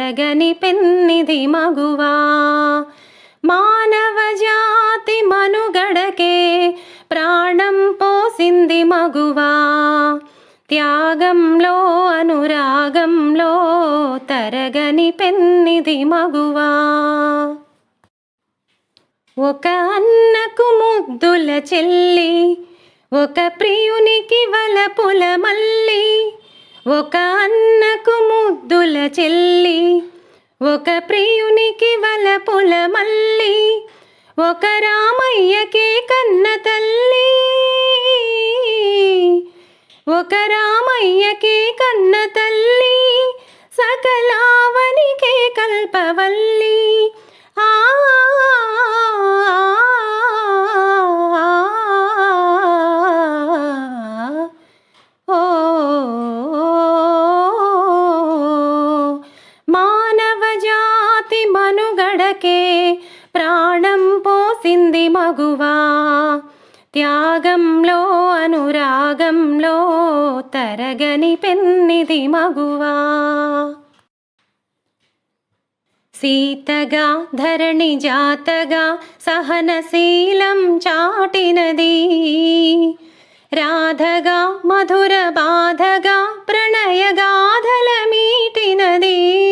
తరగని పెన్నిది మగువా. మానవ జాతి మనుగడకే ప్రాణం పోసింది మగువా. త్యాగంలో అనురాగంలో తరగని పెన్నిది మగువా. ఒక అన్నకు ముద్దుల చెల్లి, ఒక ప్రియునికి వలపుల మల్లి. ఒక అన్నకు ముద్దుల చెల్లి, ఒక ప్రియునికి వలపుల మల్లి. ఒక రామయ్యకే కన్న తల్లి, ఒక రామయ్యకే కన్న తల్లి. సకలావనికే కల్పవల్లి. ఆ మానవ జాతి మనుగడకే ప్రాణం పోసింది మగువా. త్యాగంలో అనురాగంలో తరగని పెన్నిది మగువా. సీతగా ధరణి జాతగా సహనశీలం చాటినది. రాధగా మధుర బాధగా ప్రణయగాధల మీటినది.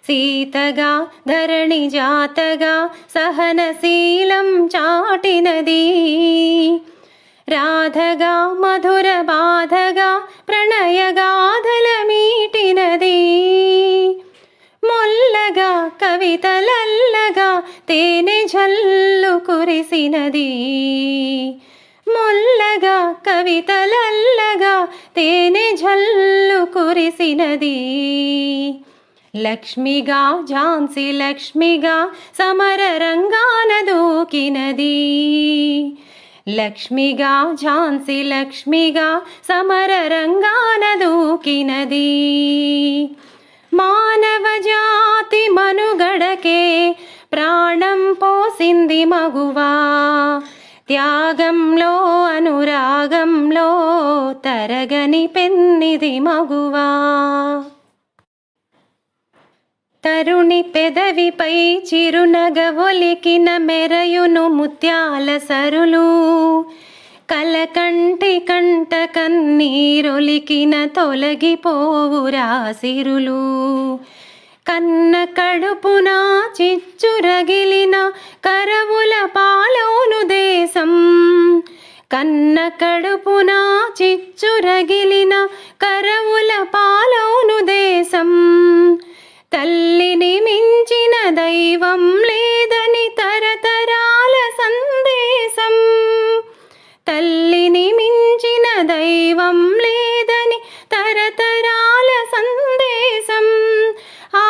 సీతగా ధరణి జాతగా సహనశీలం చాటినది. రాధగా మధుర బాధగా ప్రణయగాధల మీటినది. మొల్లగా కవితలల్లగా తేనె జల్లు కురిసినది. మొల్లగా కవితలల్లగా తేనె జల్లు కురిసినది. లక్ష్మిగా ఝాన్సీ లక్ష్మిగా సమర రంగాన దూకినది. లక్ష్మిగా ఝాన్సీ లక్ష్మిగా సమర రంగాన దూకినది. మానవ జాతి మనుగడకే ప్రాణం పోసింది మగువా. త్యాగంలో అనురాగంలో తరగని పెన్నిది మగువా. తరుణి పెదవిపై చిరునగ ఒలికిన మెరయును ముత్యాల సరులు. కలకంటి కంట కన్నీరొలికిన తొలగిపోవురా సిరులు. కన్న కడుపున చిచ్చురగిలిన కరవుల పాలవును దేశం. కన్న కడుపున చిచ్చురగిలిన కరవుల పాలవును దేశం. తల్లిని మించిన దైవం లేదని తరతరాల సందేశం. తల్లిని మించిన దైవం లేదని తరతరాల సందేశం. ఆ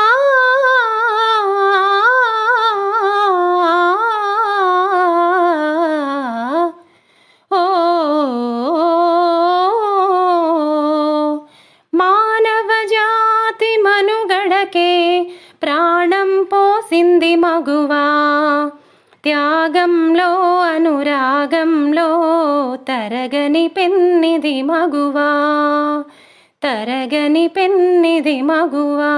మానవ జాతి మనుగడకే ప్రాణం పోసింది మగువా. త్యాగంలో అనురాగంలో తరగని పెన్నిది మగువా. తరగని పెన్నిది మగువా.